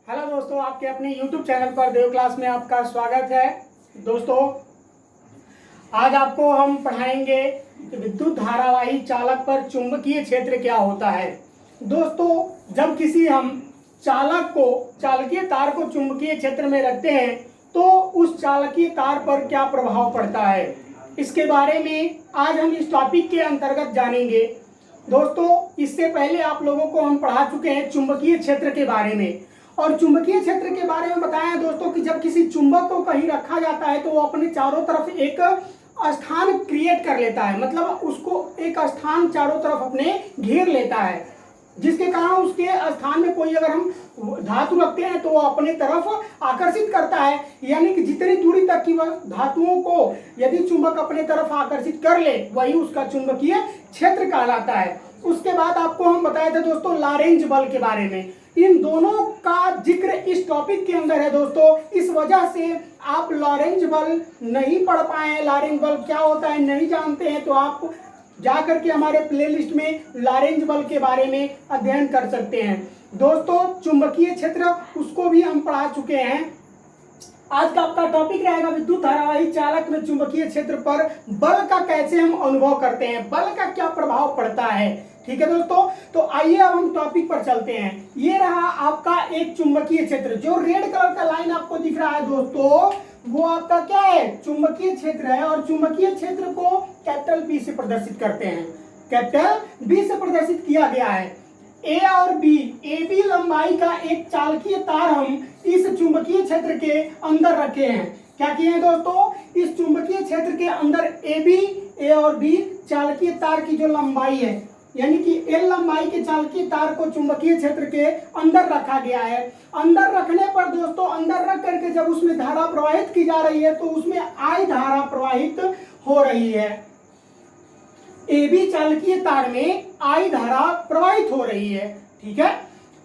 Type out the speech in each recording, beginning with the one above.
Hello दोस्तों, आपके अपने YouTube चैनल पर देव क्लास में आपका स्वागत है। दोस्तों, आज आपको हम पढ़ाएंगे कि विद्युत धारावाही चालक पर चुंबकीय क्षेत्र क्या होता है। दोस्तों, जब किसी हम चालकीय तार को चुंबकीय क्षेत्र में रखते हैं तो उस चालकीय तार पर क्या प्रभाव पड़ता है, इसके बारे में आज हम इस टॉपिक के अंतर्गत जानेंगे। दोस्तों, इससे पहले आप लोगों को हम पढ़ा चुके हैं चुंबकीय क्षेत्र के बारे में, और चुंबकीय क्षेत्र के बारे में बताया है दोस्तों कि जब किसी चुंबक को कहीं रखा जाता है तो वो अपने चारों तरफ एक स्थान क्रिएट कर लेता है, मतलब उसको एक स्थान चारों तरफ अपने घेर लेता है, जिसके कारण उसके स्थान में कोई अगर हम धातु रखते हैं तो वो अपने तरफ आकर्षित करता है। यानी कि जितनी दूरी तक की वह धातुओं को यदि चुंबक अपने तरफ आकर्षित कर ले वही उसका चुंबकीय क्षेत्र कहलाता है। उसके बाद आपको हम बताए थे दोस्तों लॉरेंज बल के बारे में। इन दोनों का जिक्र इस टॉपिक के अंदर है दोस्तों, इस वजह से आप लॉरेंज बल नहीं पढ़ पाए, लॉरेंज बल क्या होता है नहीं जानते हैं, तो आप जाकर के हमारे प्लेलिस्ट में लॉरेंज बल के बारे में अध्ययन कर सकते हैं। दोस्तों, चुंबकीय क्षेत्र उसको भी हम पढ़ा चुके हैं। आज का आपका टॉपिक रहेगा विद्युत धारावाही चालक में चुंबकीय क्षेत्र पर बल का कैसे हम अनुभव करते हैं, बल का क्या प्रभाव पड़ता है। ठीक है दोस्तों, तो आइए अब हम टॉपिक पर चलते हैं। ये रहा आपका एक चुंबकीय क्षेत्र, जो रेड कलर का लाइन आपको दिख रहा है दोस्तों, वो आपका क्या है, चुंबकीय क्षेत्र है। और चुंबकीय क्षेत्र को कैपिटल बी से प्रदर्शित करते हैं, कैपिटल बी से प्रदर्शित किया गया है। ए और बी, ए बी लंबाई का एक चालकीय तार हम इस चुंबकीय क्षेत्र के अंदर रखे हैं। क्या किए हैं दोस्तों, इस चुंबकीय क्षेत्र के अंदर ए और बी चालकीय तार की जो लंबाई है, यानी कि एल लंबाई के चालकीय तार को चुंबकीय क्षेत्र के अंदर रखा गया है। अंदर रखने पर दोस्तों, अंदर रख करके जब उसमें धारा प्रवाहित की जा रही है तो उसमें आई धारा प्रवाहित हो रही है। ए बी चालकीय तार में आई धारा प्रवाहित हो रही है। ठीक है,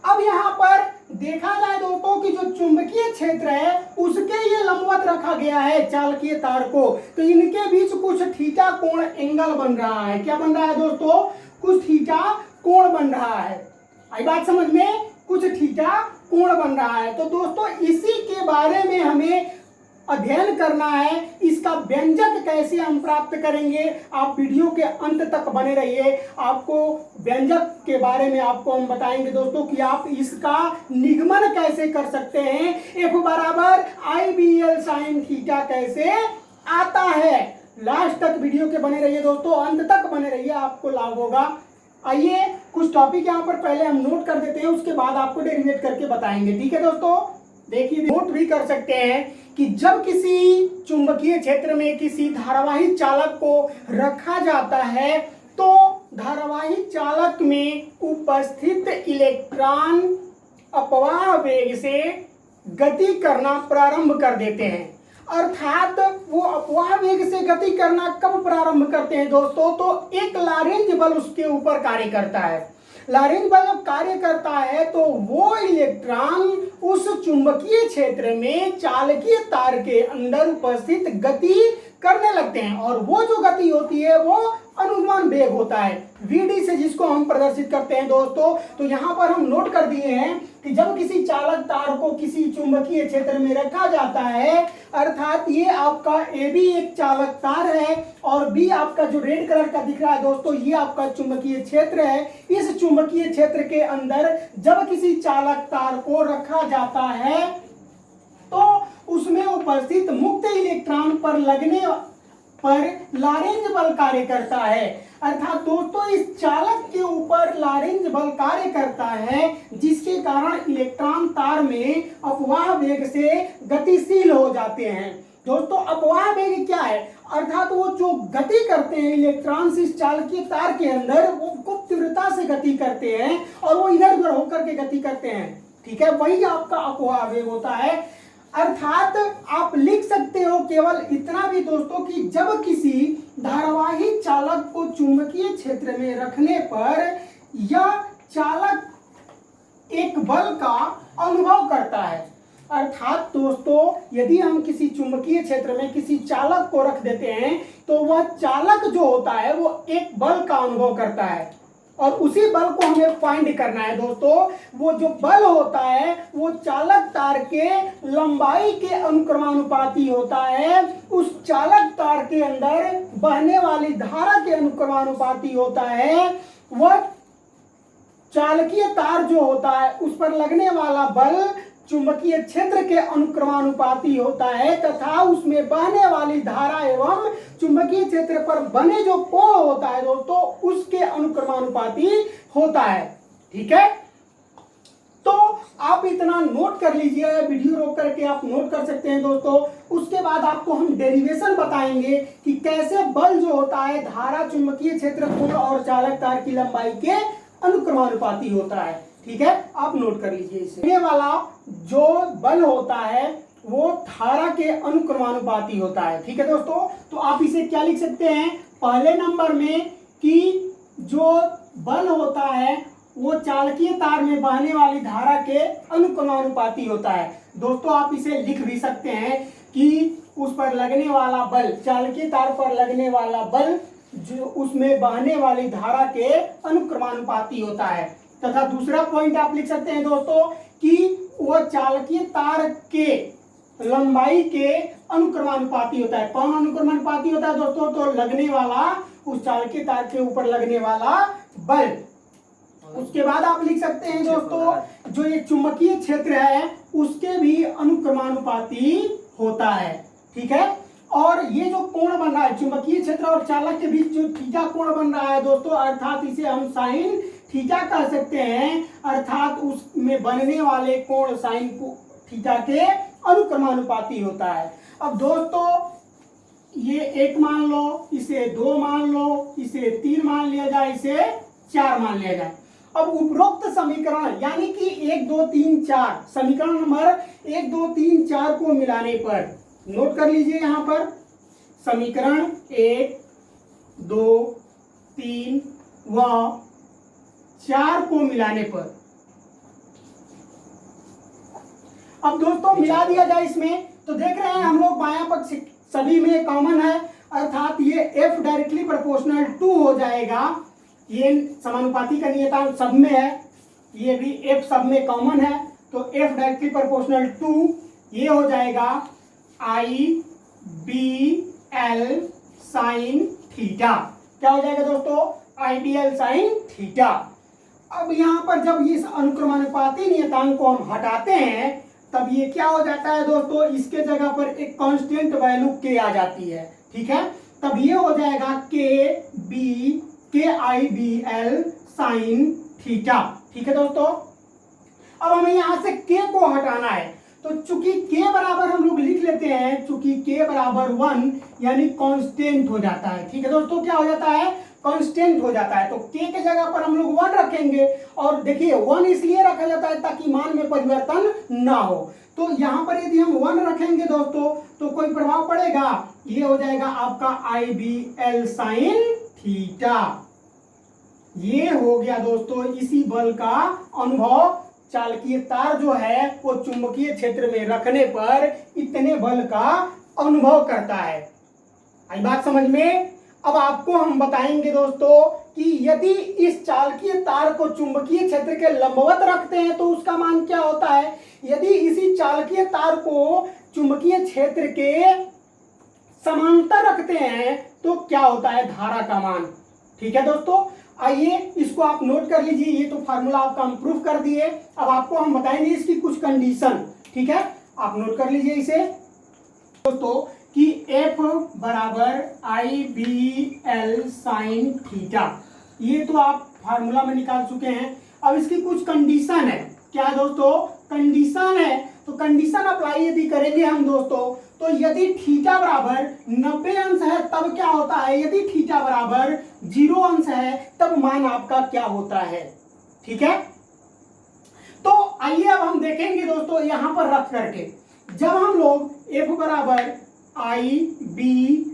अब यहाँ पर देखा जाए दोस्तों कि जो चुंबकीय क्षेत्र है उसके ये लंबवत रखा गया है चालकीय तार को, तो इनके बीच कुछ थीटा कोण एंगल बन रहा है। क्या बन रहा है दोस्तों, कुछ थीटा कोण बन रहा है। आई बात समझ में, कुछ थीटा कोण बन रहा है। तो दोस्तों, इसी के बारे में हमें अध्ययन करना है। इसका व्यंजक कैसे हम प्राप्त करेंगे, आप वीडियो के अंत तक बने रहिए। आपको व्यंजक के बारे में आपको हम बताएंगे दोस्तों कि आप इसका निगमन कैसे कर सकते हैं, एफ बराबर आई बी एल साइन थीटा कैसे आता है। लास्ट तक वीडियो के बने रहिए दोस्तों, अंत तक बने रहिए, आपको लाभ होगा। आइए कुछ टॉपिक यहाँ पर पहले हम नोट कर देते हैं, उसके बाद आपको डेरिवेट करके बताएंगे। ठीक है दोस्तों, देखिए नोट भी कर सकते हैं कि जब किसी चुंबकीय क्षेत्र में किसी धारावाही चालक को रखा जाता है तो धारावाही चालक में उपस्थित इलेक्ट्रॉन अपवाह वेग से गति करना प्रारंभ कर देते हैं। अर्थात वो अपवाह वेग से गति करना कब प्रारंभ करते हैं दोस्तों, तो एक लॉरेंज बल उसके ऊपर कार्य करता है। लॉरेंज बल जब कार्य करता है तो वो इलेक्ट्रॉन उस चुंबकीय क्षेत्र में चालकीय तार के अंदर उपस्थित गति करने लगते हैं, और वो जो गति होती है वो अनुमान वेग होता है, वीडी से, जिसको हम प्रदर्शित करते हैं दोस्तों। तो यहाँ पर हम नोट कर दिए हैं कि जब किसी चालक तार को किसी चुंबकीय क्षेत्र में रखा जाता है, अर्थात ये आपका ए बी एक चालक तार है और बी आपका जो रेड कलर का दिख रहा है दोस्तों, ये आपका चुंबकीय क्षेत्र है। इस चुंबकीय क्षेत्र के अंदर जब किसी चालक तार को रखा जाता है तो उसमें उपस्थित मुक्त इलेक्ट्रॉन पर लगने पर लॉरेंज बल कार्य करता है। अर्थात दोस्तों, इस चालक के ऊपर लॉरेंज बल कार्य करता है, जिसके कारण इलेक्ट्रॉन तार में अपवाह वेग से गतिशील हो जाते हैं। दोस्तों, अपवाह वेग क्या है, अर्थात वो जो गति करते हैं इलेक्ट्रॉन इस चालकीय तार के अंदर, वो खूब तीव्रता से गति करते हैं और वो इधर उधर होकर के गति करते हैं। ठीक है, वही आपका अपवाह वेग होता है। अर्थात आप लिख सकते हो केवल इतना भी दोस्तों कि जब किसी धारावाही चालक को चुंबकीय क्षेत्र में रखने पर यह चालक एक बल का अनुभव करता है। अर्थात दोस्तों, यदि हम किसी चुंबकीय क्षेत्र में किसी चालक को रख देते हैं तो वह चालक जो होता है वो एक बल का अनुभव करता है। और उसी बल को हमें फाइंड करना है दोस्तों। वो जो बल होता है वो चालक तार के लंबाई के अनुक्रमानुपाती होता है, उस चालक तार के अंदर बहने वाली धारा के अनुक्रमानुपाती होता है। वह चालकीय तार जो होता है उस पर लगने वाला बल चुंबकीय क्षेत्र के अनुक्रमानुपाती होता है तथा उसमें बहने वाली धारा एवं चुंबकीय क्षेत्र पर बने जो कोण होता है दोस्तों उसके अनुक्रमानुपाती होता है। ठीक है, तो आप इतना नोट कर लीजिए, वीडियो रोक करके आप नोट कर सकते हैं दोस्तों। उसके बाद आपको हम डेरिवेशन बताएंगे कि कैसे बल जो होता है धारा, चुंबकीय क्षेत्र, कोण और चालक तार की लंबाई के अनुक्रमानुपाती होता है। ठीक है, आप नोट कर लीजिए इसे। ये वाला जो बल होता है वो धारा के अनुक्रमानुपाती होता है। ठीक है दोस्तों, तो आप इसे क्या लिख सकते हैं पहले नंबर में कि जो बल होता है वो चालकीय तार में बहने वाली धारा के अनुक्रमानुपाती होता है। दोस्तों आप इसे लिख भी सकते हैं कि उस पर लगने वाला बल, चालकीय तार पर लगने वाला बल जो उसमें बहने वाली धारा के अनुक्रमानुपाती होता है। तथा दूसरा पॉइंट आप लिख सकते हैं दोस्तों कि वह चालकीय तार के लंबाई के अनुक्रमानुपाती होता है। कौन अनुक्रमानुपाती होता है दोस्तों? तो लगने वाला, उस चालकीय तार के ऊपर लगने वाला बल। उसके बाद आप लिख सकते हैं दोस्तों जो ये चुंबकीय क्षेत्र है उसके भी अनुक्रमानुपाती होता है। ठीक है, और ये जो कोण बन रहा है चुंबकीय क्षेत्र और चालक के बीच जो थीटा कोण बन रहा है दोस्तों, अर्थात इसे हम साइन थीटा कह सकते हैं, अर्थात उसमें बनने वाले कोण साइन थीटा के अनुक्रमानुपाती होता है। अब दोस्तों ये 1 मान लो, इसे 2 मान लो, इसे 3 मान लिया जाए, इसे 4 मान लिया जाए। अब उपरोक्त समीकरण यानी कि 1 2 3 4 समीकरण नंबर 1 2 3 4 को मिलाने पर, नोट कर लीजिए यहां पर समीकरण 1 2 3 व 4 को मिलाने पर, अब दोस्तों मिला दिया जाए इसमें तो देख रहे हैं हम लोग बायां पक्ष सभी में कॉमन है, अर्थात ये F डायरेक्टली प्रोपोर्शनल 2 हो जाएगा। ये समानुपाती का नियतांक सब में है, ये भी F सब में कॉमन है, तो F डायरेक्टली प्रोपोर्शनल 2 ये हो जाएगा IBL साइन थीटा। क्या हो जाएगा दोस्तों? IBL sine theta. अब यहाँ पर जब इस अनुक्रमानुपाती नियतांक को हम हटाते हैं तब ये क्या हो जाता है दोस्तों, इसके जगह पर एक कांस्टेंट वैल्यू k आ जाती है। ठीक है, तब ये हो जाएगा KIBL साइन थीटा। ठीक है दोस्तों, अब हमें यहां से k को हटाना है तो चूंकि k बराबर हम लोग लिख लेते हैं, चूंकि k बराबर 1 यानी कांस्टेंट हो जाता है। ठीक है दोस्तों, क्या हो जाता है? कांस्टेंट हो जाता है। तो k के जगह पर हम लोग 1 रखेंगे, और देखिए 1 इसलिए रखा जाता है ताकि मान में परिवर्तन ना हो। तो यहाँ पर यदि हम 1 रखेंगे दोस्तों तो कोई प्रभाव पड़ेगा, ये हो जाएगा आपका IBL साइन थीटा। ये हो गया दोस्तों इसी बल का अनुभव। चालकीय तार जो है वो चुंबकीय क्षेत्र में रखने पर इतने बल का अनुभव करता है। आई बात समझ में? अब आपको हम बताएंगे दोस्तों कि यदि इस चालकीय तार को चुंबकीय क्षेत्र के लंबवत रखते हैं तो उसका मान क्या होता है, यदि इसी चालकीय तार को चुंबकीय क्षेत्र के समांतर रखते हैं तो क्या होता है धारा का मान। ठीक है दोस्तों, आइए इसको आप नोट कर लीजिए, ये तो फार्मूला आपका हम प्रूफ कर दिए। अब आपको हम बताएंगे इसकी कुछ कंडीशन। ठीक है, आप नोट कर लीजिए इसे दोस्तों कि F बराबर IBL साइन थीटा, ये तो आप फार्मूला में निकाल चुके हैं। अब इसकी कुछ कंडीशन है। क्या है दोस्तों? कंडीशन है। तो कंडीशन अप्लाई यदि करेंगे हम दोस्तों तो यदि थीटा बराबर 90 अंश है तब क्या होता है, यदि थीटा बराबर 0 अंश है तब मान आपका क्या होता है। ठीक है, तो आइए अब हम देखेंगे दोस्तों यहां पर रख करके, जब हम लोग F बराबर IBL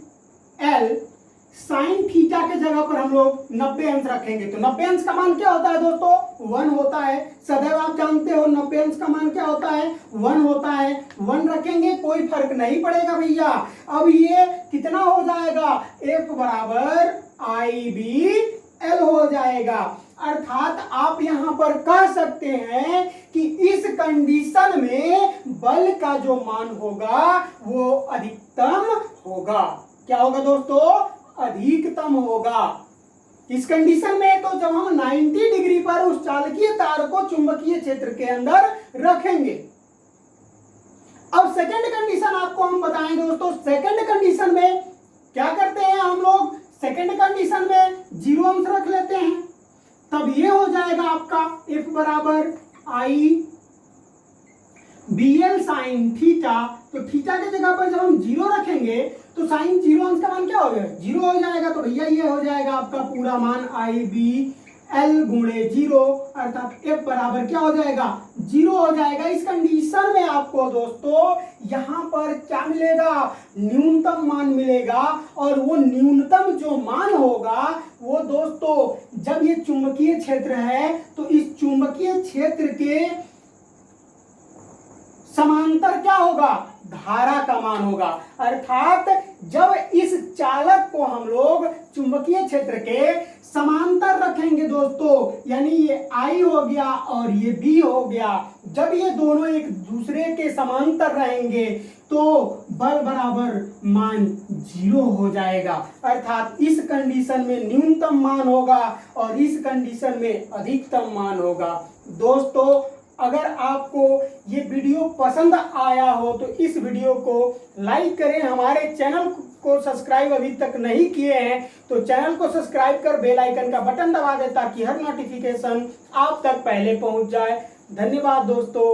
साइन थीटा के जगह पर हम लोग 90 अंश रखेंगे तो 90 अंश का मान क्या होता है दोस्तों? 1 होता है। सदैव आप जानते हो 90 अंश का मान क्या होता है? 1 होता है। 1 रखेंगे कोई फर्क नहीं पड़ेगा भैया। अब ये कितना हो जाएगा? F बराबर IBL हो जाएगा। अर्थात आप यहां पर कह सकते हैं कि इस कंडीशन में बल का जो मान होगा वो अधिकतम होगा। क्या होगा दोस्तों? अधिकतम होगा। इस कंडीशन में तो जब हम 90 डिग्री पर उस चालकीय तार को चुंबकीय क्षेत्र के अंदर रखेंगे। अब सेकंड कंडीशन आपको हम बताएं दोस्तों। सेकंड कंडीशन में क्या करते हैं हम लोग? सेकंड कंडीशन में 0 अंश रख लेते हैं, तब ये हो जाएगा आपका F बराबर आई BL साइन थीटा। तो थीटा की जगह पर जब हम 0 रखेंगे तो साइन 0 अंश का मान क्या हो गया? 0 हो जाएगा। तो भैया ये हो जाएगा आपका पूरा मान IBL गुणे 0, अर्थात F बराबर क्या हो जाएगा? 0 हो जाएगा। इस कंडीशन में आपको दोस्तों यहां पर क्या मिलेगा? न्यूनतम मान मिलेगा। और वो न्यूनतम जो मान होगा वो दोस्तों जब ये चुंबकीय क्षेत्र है तो इस चुंबकीय क्षेत्र के समांतर क्या होगा? धारा का मान होगा। अर्थात जब इस चालक को हम लोग चुंबकीय क्षेत्र के समांतर रखेंगे दोस्तों, यानी ये I हो गया और ये B हो गया, जब ये दोनों एक दूसरे के समांतर रहेंगे तो बल बराबर मान 0 हो जाएगा। अर्थात इस कंडीशन में न्यूनतम मान होगा और इस कंडीशन में अधिकतम मान होगा। दोस्तों अगर आपको ये वीडियो पसंद आया हो तो इस वीडियो को लाइक करें। हमारे चैनल को सब्सक्राइब अभी तक नहीं किए हैं तो चैनल को सब्सक्राइब कर बेल आइकन का बटन दबा दें ताकि हर नोटिफिकेशन आप तक पहले पहुंच जाए। धन्यवाद दोस्तों।